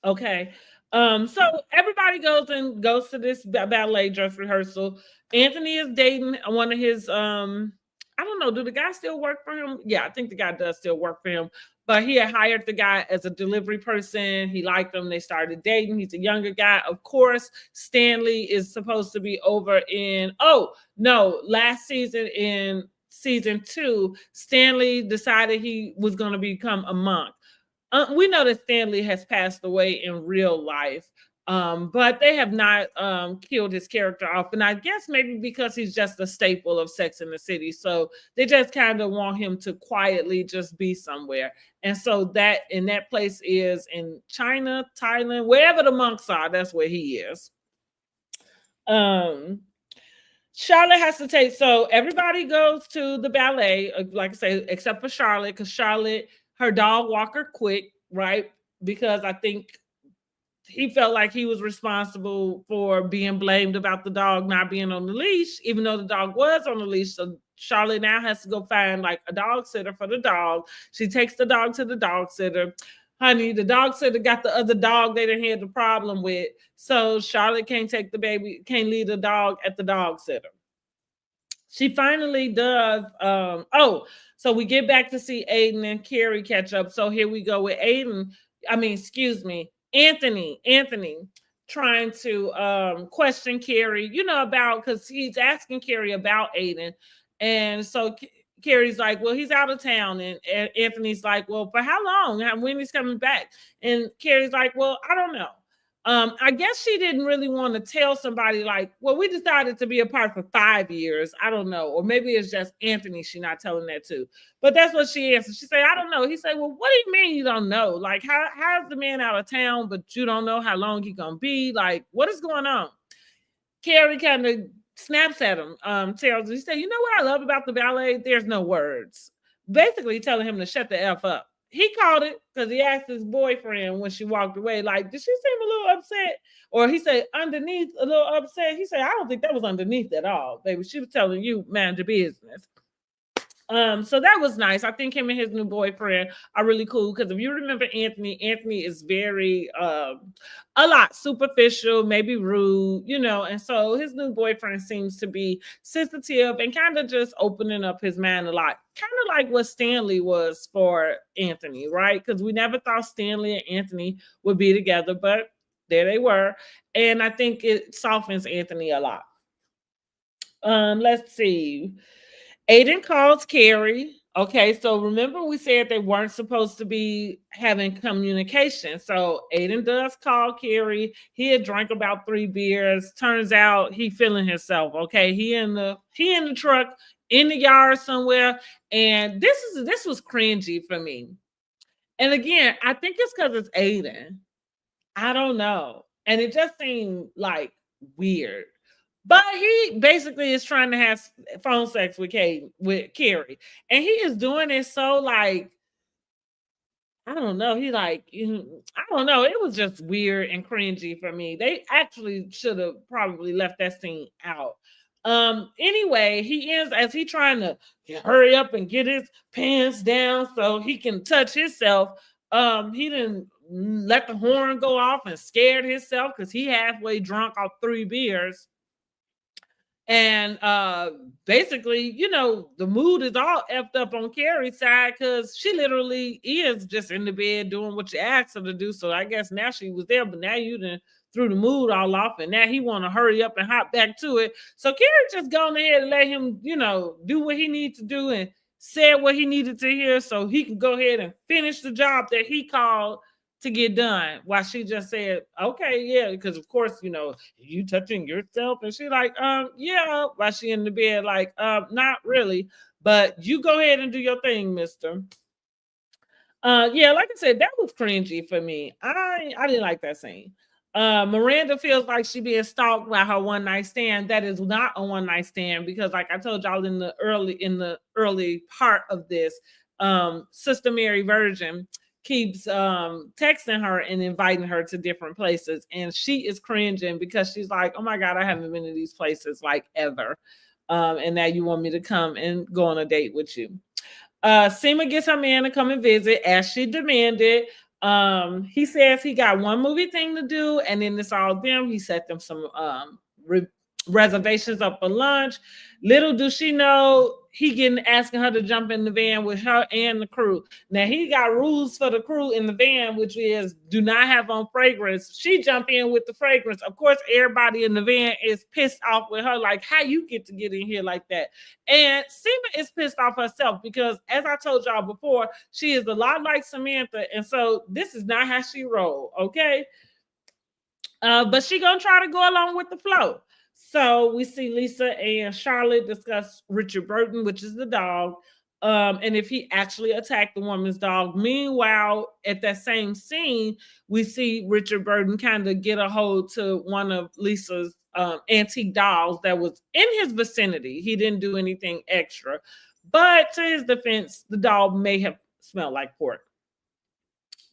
Okay. So everybody goes to this ballet dress rehearsal. Anthony is dating one of his I don't know, do the guy still work for him? Yeah, I think the guy does still work for him. But he had hired the guy as a delivery person. He liked him. They started dating. He's a younger guy. Of course, Stanley is supposed to be over in, oh, no, last season in season 2, Stanley decided he was going to become a monk. We know that Stanley has passed away in real life, but they have not killed his character off. And I guess maybe because he's just a staple of Sex in the City. So they just kind of want him to quietly just be somewhere. And so that place is in China, Thailand, wherever the monks are, that's where he is. Charlotte has to take, so everybody goes to the ballet, like I say, except for Charlotte, because Charlotte, her dog walker quit, right? Because I think he felt like he was responsible for being blamed about the dog not being on the leash, even though the dog was on the leash. So Charlotte now has to go find like a dog sitter for the dog. She takes the dog to the dog sitter. Honey, the dog sitter got the other dog they didn't have the problem with. So Charlotte can't take the baby, can't leave the dog at the dog sitter. She finally does. So we get back to see Aiden and Carrie catch up. So here we go with Anthony trying to question Carrie, about, because he's asking Carrie about Aiden. And so Carrie's like, well, he's out of town. And Anthony's like, well, for how long? When he's coming back? And Carrie's like, well, I don't know. I guess she didn't really want to tell somebody like, well, we decided to be apart for 5 years. I don't know. Or maybe it's just Anthony she's not telling that to. But that's what she answered. She said, I don't know. He said, well, what do you mean you don't know? Like, how's the man out of town, but you don't know how long he's going to be? Like, what is going on? Carrie kind of snaps at him, tells him, he said, you know what I love about the ballet? There's no words. Basically telling him to shut the F up. He called it because he asked his boyfriend when she walked away, like, did she seem a little upset? Or he said, underneath, a little upset. He said, I don't think that was underneath at all, baby. She was telling you, mind your business. So that was nice. I think him and his new boyfriend are really cool because if you remember Anthony, Anthony is very a lot superficial, maybe rude, and so his new boyfriend seems to be sensitive and kind of just opening up his mind a lot. Kind of like what Stanley was for Anthony, right? Because we never thought Stanley and Anthony would be together, but there they were. And I think it softens Anthony a lot. Let's see. Aiden calls Carrie. Okay, so remember we said they weren't supposed to be having communication. So Aiden does call Carrie. He had drank about 3 beers. Turns out he feeling himself. Okay, he in the truck in the yard somewhere, and this was cringy for me. And again, I think it's because it's Aiden. I don't know, and it just seemed like weird. But he basically is trying to have phone sex with Carrie, and he is doing it so like I don't know. He like I don't know. It was just weird and cringy for me. They actually should have probably left that scene out. Anyway, he ends as he trying to hurry up and get his pants down so he can touch himself. He didn't let the horn go off and scared himself because he halfway drunk off 3 beers. And basically, the mood is all effed up on Carrie's side because she literally is just in the bed doing what you asked her to do. So I guess now she was there, but now you done threw the mood all off, and now he want to hurry up and hop back to it. So Carrie just gone ahead and let him, do what he needs to do and said what he needed to hear so he can go ahead and finish the job that he called to get done, while she just said, okay, yeah, because of course, you touching yourself, and she like, yeah, while she in the bed, like, not really, but you go ahead and do your thing, mister. Yeah, like I said, that was cringy for me. I didn't like that scene. Miranda feels like she being stalked by her one night stand. That is not a one night stand because, like I told y'all in the early part of this, Sister Mary Virgin keeps texting her and inviting her to different places, and she is cringing because she's like, "Oh my god, I haven't been to these places like ever, and now you want me to come and go on a date with you." Seema gets her man to come and visit as she demanded. He says he got one movie thing to do, and then it's all them. He set them some reservations up for lunch. Little do she know he getting asking her to jump in the van with her and the crew. Now he got rules for the crew in the van, which is do not have on fragrance. She jump in with the fragrance. Of course, everybody in the van is pissed off with her, like how you get in here like that. And Seema is pissed off herself because, as I told y'all before, she is a lot like Samantha, and so this is not how she roll. Okay, but she gonna try to go along with the flow. So we see Lisa and Charlotte discuss Richard Burton, which is the dog, and if he actually attacked the woman's dog. Meanwhile, at that same scene, we see Richard Burton kind of get a hold to one of Lisa's antique dolls that was in his vicinity. He didn't do anything extra, but to his defense, the doll may have smelled like pork.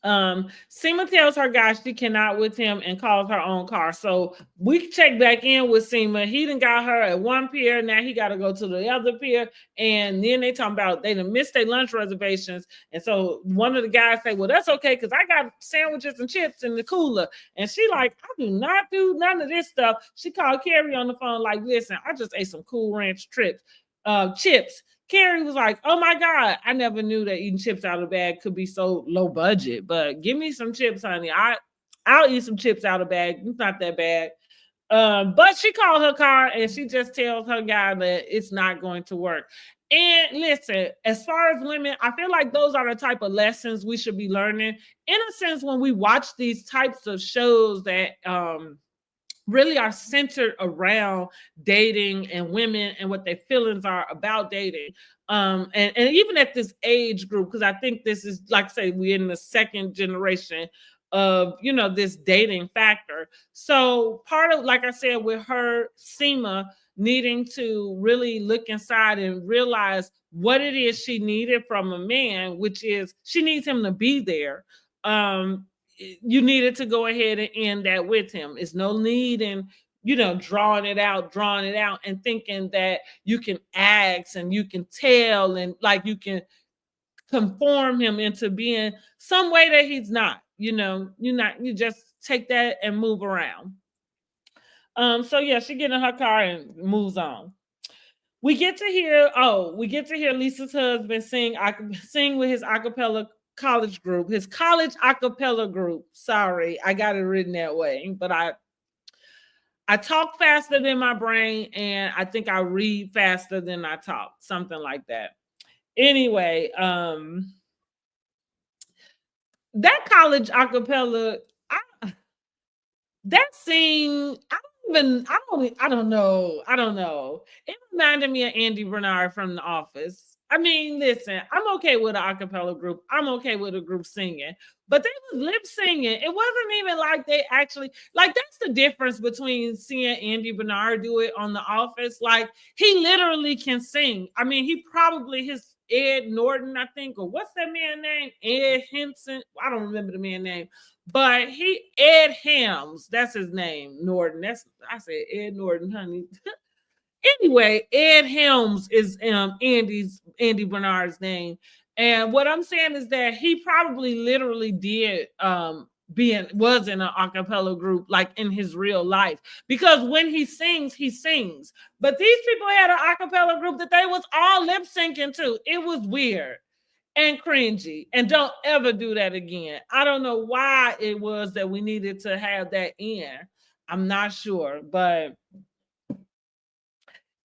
Seema tells her guy she cannot with him and calls her own car. So we check back in with Seema. He done got her at one pier. Now he got to go to the other pier. And then they talking about they done missed their lunch reservations. And so one of the guys say, well, that's okay because I got sandwiches and chips in the cooler. And she like, I do not do none of this stuff. She called Carrie on the phone like, listen, I just ate some Cool Ranch chips. Carrie was like, oh my God, I never knew that eating chips out of a bag could be so low budget, but give me some chips, honey. I'll eat some chips out of a bag. It's not that bad. But she called her car and she just tells her guy that it's not going to work. And listen, as far as women, I feel like those are the type of lessons we should be learning. In a sense, when we watch these types of shows that really are centered around dating and women and what their feelings are about dating. And even at this age group, because I think this is, like I say, we're in the second generation of, this dating factor. So part of, like I said, with her, Seema needing to really look inside and realize what it is she needed from a man, which is she needs him to be there. You needed to go ahead and end that with him. It's no need in drawing it out, and thinking that you can ask and you can tell and like you can conform him into being some way that he's not. You just take that and move around. So yeah, she get in her car and moves on. We get to hear Lisa's husband sing with his acapella college group, his college acapella group. Sorry, I got it written that way, but I talk faster than my brain, and I think I read faster than I talk, something like that. Anyway, that college acapella, that scene, I don't know. It reminded me of Andy Bernard from The Office. I mean, listen, I'm okay with an acapella group. I'm okay with a group singing, but they was lip singing. It wasn't even like they actually, like, that's the difference between seeing Andy Bernard do it on The Office. Like, he literally can sing. I mean, his Ed Norton, I think, or what's that man name? Ed Henson. I don't remember the man name. But Ed Helms, that's his name, Norton. I said Ed Norton, honey. Anyway, Ed Helms is Andy Bernard's name. And what I'm saying is that he probably literally did was in an a cappella group like in his real life. Because when he sings, he sings. But these people had an a cappella group that they was all lip syncing to. It was weird and cringy, and don't ever do that again. I don't know why it was that we needed to have that in. I'm not sure, but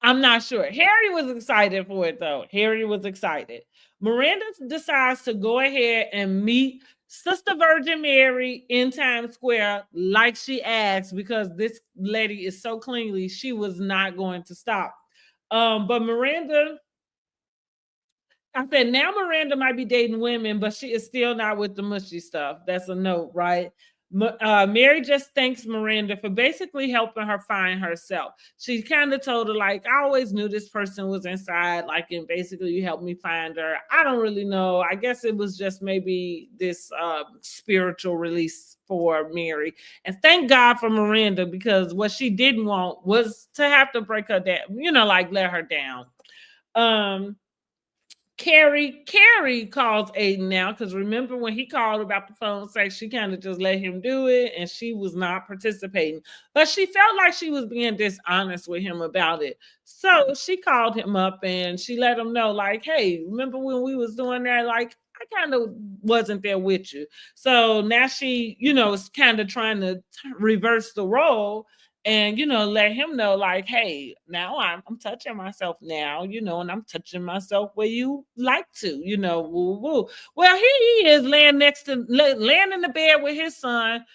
I'm not sure. Harry was excited for it though. Harry was excited. Miranda decides to go ahead and meet Sister Virgin Mary in Times Square like she asked, because this lady is so cleanly, she was not going to stop. But I said, now Miranda might be dating women, but she is still not with the mushy stuff. That's a note, right? Mary just thanks Miranda for basically helping her find herself. She kind of told her, like, I always knew this person was inside, like, and basically you helped me find her. I don't really know. I guess it was just maybe this spiritual release for Mary. And thank God for Miranda, because what she didn't want was to have to break her down, like let her down. Carrie calls Aiden now, because remember when he called about the phone sex, she kind of just let him do it and she was not participating. But she felt like she was being dishonest with him about it. So she called him up and she let him know, like, hey, remember when we was doing that? Like, I kind of wasn't there with you. So now she, is kind of trying to reverse the role and let him know, like, hey, now I'm touching myself now, and I'm touching myself where you like to, woo woo. Well, here he is laying in the bed with his son,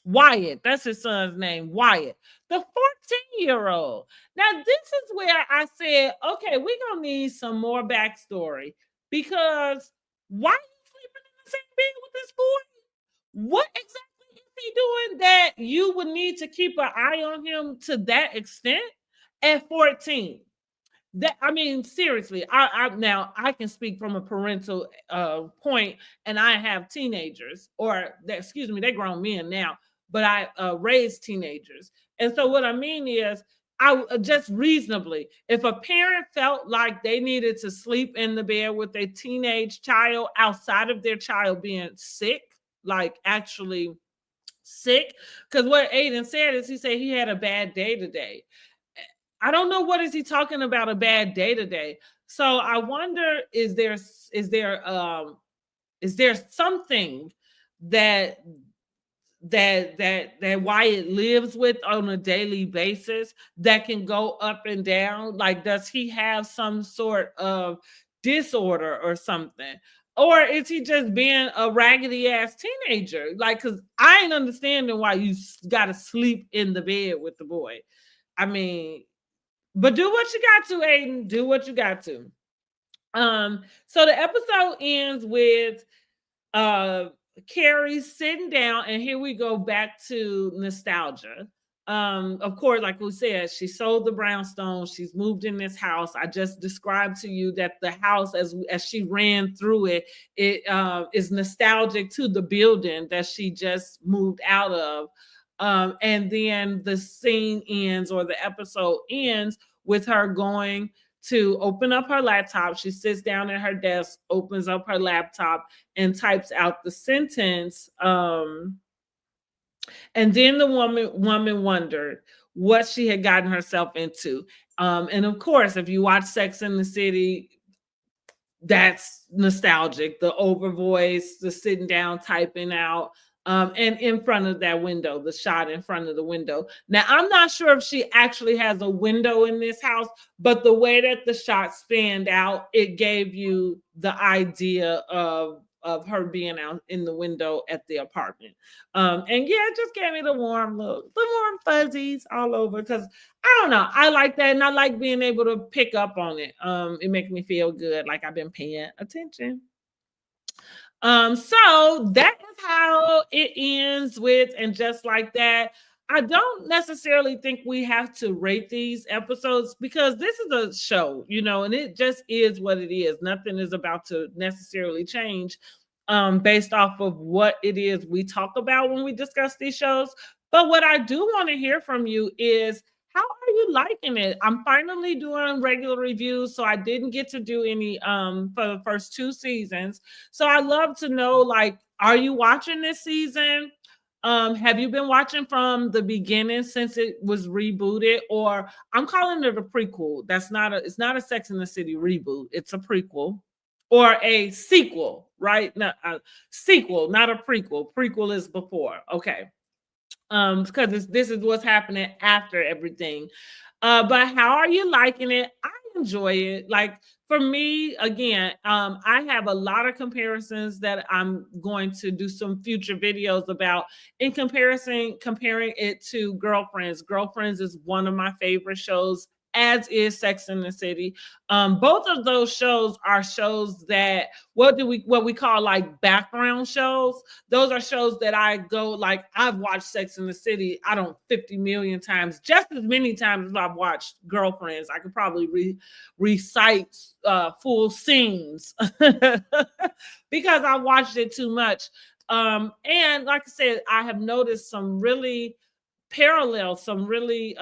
Wyatt. That's his son's name, Wyatt, the 14-year-old. Now this is where I said, okay, we're gonna need some more backstory, because why are you sleeping in the same bed with this boy? What exactly he doing that you would need to keep an eye on him to that extent at 14? That, I mean, seriously, I can speak from a parental point, and I have teenagers, they're grown men now, but I raised teenagers. And so what I mean is, I just reasonably, if a parent felt like they needed to sleep in the bed with a teenage child outside of their child being sick, like actually sick, because what Aiden said is, he said he had a bad day today. I don't know, what is he talking about, a bad day today? So I wonder, is there something that Wyatt lives with on a daily basis that can go up and down? Like, does he have some sort of disorder or something? Or is he just being a raggedy ass teenager? Like, because I ain't understanding why you got to sleep in the bed with the boy. I mean, but do what you got to, Aiden. Do what you got to. So the episode ends with Carrie sitting down, and here we go back to nostalgia. Of course, like we said, she sold the brownstone, she's moved in this house. I just described to you that the house, as she ran through it, is nostalgic to the building that she just moved out of. And then the scene ends, or the episode ends, with her going to open up her laptop. She sits down at her desk, opens up her laptop, and types out the sentence. And then the woman wondered what she had gotten herself into. And of course, if you watch Sex in the City, that's nostalgic. The over voice, the sitting down, typing out, and in front of that window, the shot in front of the window. Now, I'm not sure if she actually has a window in this house, but the way that the shot spanned out, it gave you the idea of her being out in the window at the apartment. And yeah, it just gave me the warm look, the warm fuzzies all over, because I don't know. I like that, and I like being able to pick up on it. It makes me feel good, like I've been paying attention. So that is how it ends with, and just like that. I don't necessarily think we have to rate these episodes, because this is a show, and it just is what it is. Nothing is about to necessarily change based off of what it is we talk about when we discuss these shows. But what I do want to hear from you is, how are you liking it? I'm finally doing regular reviews, so I didn't get to do any for the first 2 seasons. So I'd love to know, like, are you watching this season? Have you been watching from the beginning since it was rebooted? Or I'm calling it a prequel. It's not a Sex in the City reboot. It's a prequel or a sequel, right? Not a sequel, not a prequel. Prequel is before. Okay. Because this is what's happening after everything. But how are you liking it? I enjoy it. Like, for me, again, I have a lot of comparisons that I'm going to do some future videos about, in comparing it to Girlfriends. Girlfriends is one of my favorite shows, as is Sex in the City. Both of those shows are shows that, what we call like background shows. Those are shows that I go, like, I've watched Sex in the City, I don't 50 million times, just as many times as I've watched Girlfriends. I could probably recite full scenes because I watched it too much. And like I said, I have noticed some really parallels, some really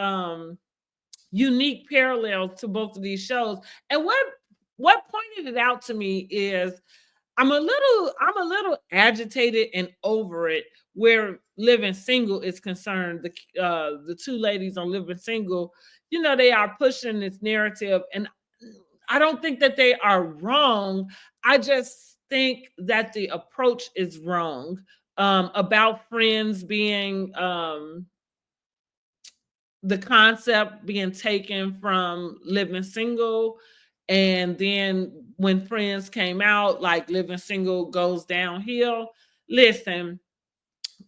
unique parallels to both of these shows. And what pointed it out to me is, I'm a little agitated and over it where Living Single is concerned. The two ladies on Living Single, they are pushing this narrative, and I don't think that they are wrong. I just think that the approach is wrong, about friends being the concept being taken from Living Single. And then when Friends came out, like, Living Single goes downhill. Listen,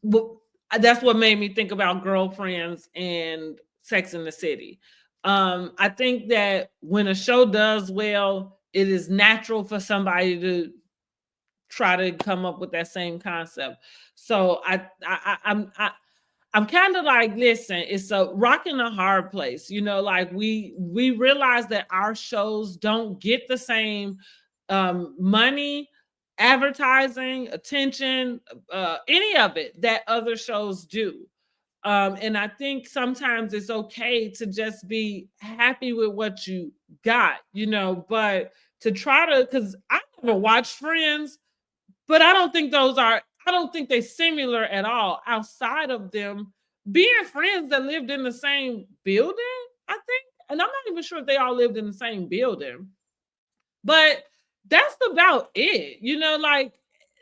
that's what made me think about Girlfriends and Sex in the City. I think that when a show does well, it is natural for somebody to try to come up with that same concept. So I'm kind of like, listen, it's a rock and a hard place. Like, we realize that our shows don't get the same money, advertising, attention, any of it that other shows do. And I think sometimes it's okay to just be happy with what you got, but to try to, because I never watched Friends, but I don't think they're similar at all, outside of them being friends that lived in the same building, I think. And I'm not even sure if they all lived in the same building. But that's about it. Like,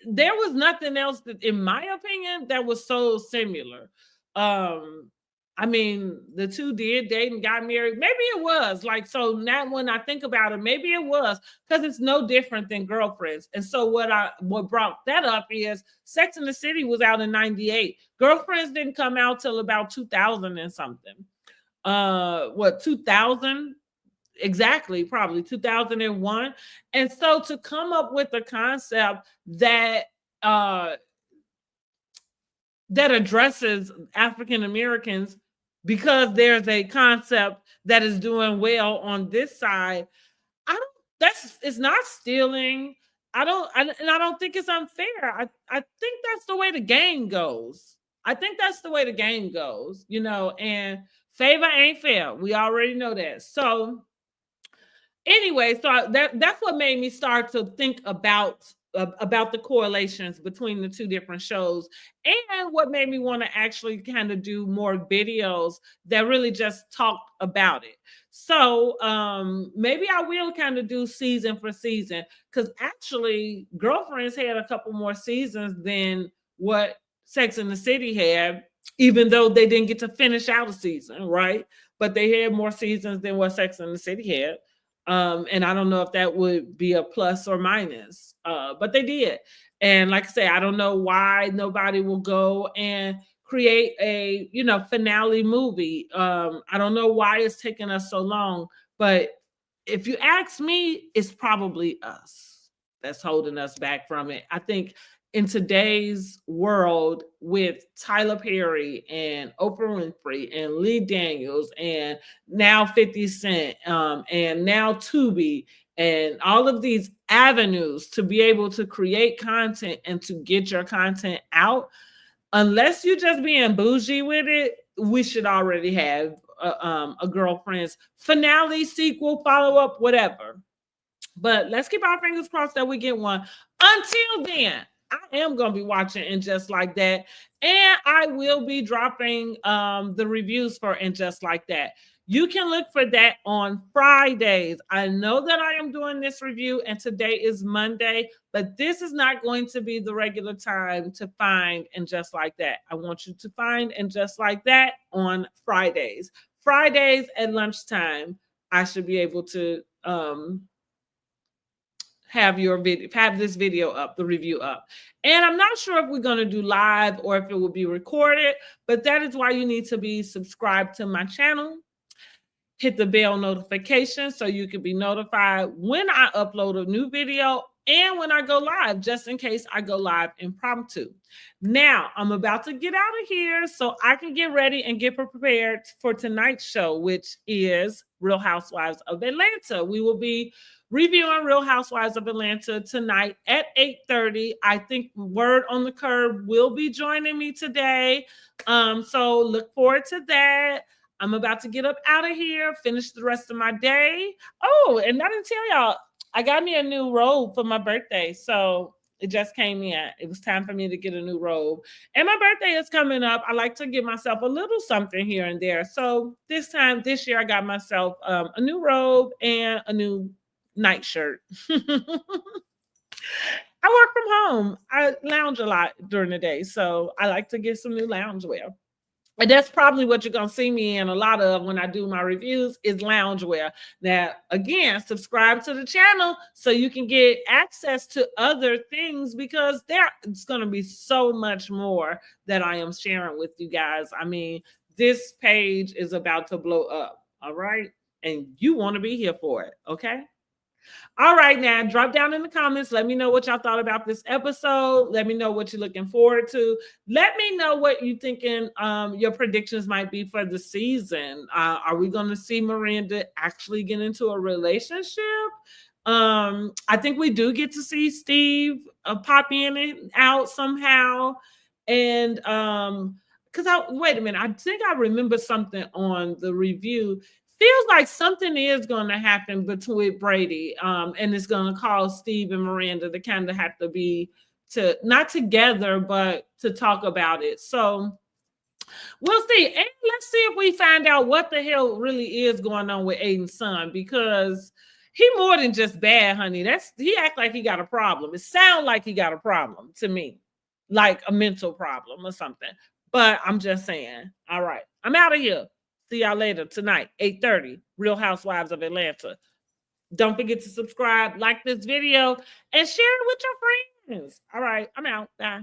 there was nothing else that, in my opinion, that was so similar. Um, I mean, the two did date and got married. Maybe it was like, so now when I think about it, maybe it was, because it's no different than Girlfriends. And so what brought that up is Sex in the City was out in 98. Girlfriends didn't come out till about 2000 and something. 2000? Exactly, probably 2001. And so to come up with a concept that addresses African Americans, because there's a concept that is doing well on this side, it's not stealing. And I don't think it's unfair. I think that's the way the game goes. I think that's the way the game goes, you know, and favor ain't fair. We already know that. So anyway, so that's what made me start to think about the correlations between the two different shows, and what made me want to actually kind of do more videos that really just talked about it. So maybe I will kind of do season for season, because actually Girlfriends had a couple more seasons than what Sex and the City had, even though they didn't get to finish out a season, right? But they had more seasons than what Sex and the City had. And I don't know if that would be a plus or minus, but they did. And like I say, I don't know why nobody will go and create a finale movie. I don't know why it's taking us so long, but if you ask me, it's probably us that's holding us back from it. I think in today's world, with Tyler Perry and Oprah Winfrey and Lee Daniels and now 50 Cent, and now Tubi, and all of these avenues to be able to create content and to get your content out, unless you're just being bougie with it, we should already have a Girlfriends finale, sequel, follow up, whatever. But let's keep our fingers crossed that we get one. Until then, I am going to be watching And Just Like That. And I will be dropping the reviews for And Just Like That. You can look for that on Fridays. I know that I am doing this review and today is Monday, but this is not going to be the regular time to find And Just Like That. I want you to find And Just Like That on Fridays. Fridays at lunchtime, I should be able to have this video up, the review up. And I'm not sure if we're going to do live or if it will be recorded, but that is why you need to be subscribed to my channel. Hit the bell notification so you can be notified when I upload a new video and when I go live, just in case I go live impromptu. Now, I'm about to get out of here so I can get ready and get prepared for tonight's show, which is Real Housewives of Atlanta. We will be reviewing Real Housewives of Atlanta tonight at 8:30. I think Word on the Curb will be joining me today. So look forward to that. I'm about to get up out of here, finish the rest of my day. Oh, and I didn't tell y'all, I got me a new robe for my birthday. So it just came in. It was time for me to get a new robe. And my birthday is coming up. I like to give myself a little something here and there. So this year, I got myself a new robe and a new nightshirt. I work from home. I lounge a lot during the day. So I like to get some new loungewear. And that's probably what you're going to see me in a lot of when I do my reviews is loungewear. Now, again, subscribe to the channel so you can get access to other things, because there's going to be so much more that I am sharing with you guys. I mean, this page is about to blow up, all right? And you want to be here for it, okay? All right, now drop down in the comments. Let me know what y'all thought about this episode. Let me know what you're looking forward to. Let me know what you're thinking your predictions might be for the season. Are we going to see Miranda actually get into a relationship? I think we do get to see Steve pop in and out somehow. And wait a minute, I think I remember something on the review. Feels like something is going to happen between Brady, and it's going to cause Steve and Miranda to kind of have to be not together, but to talk about it. So we'll see. And let's see if we find out what the hell really is going on with Aiden's son, because he more than just bad, honey. He act like he got a problem. It sounds like he got a problem to me, like a mental problem or something. But I'm just saying. All right, I'm out of here. See y'all later tonight, 8:30, Real Housewives of Atlanta. Don't forget to subscribe, like this video, and share it with your friends. All right, I'm out. Bye.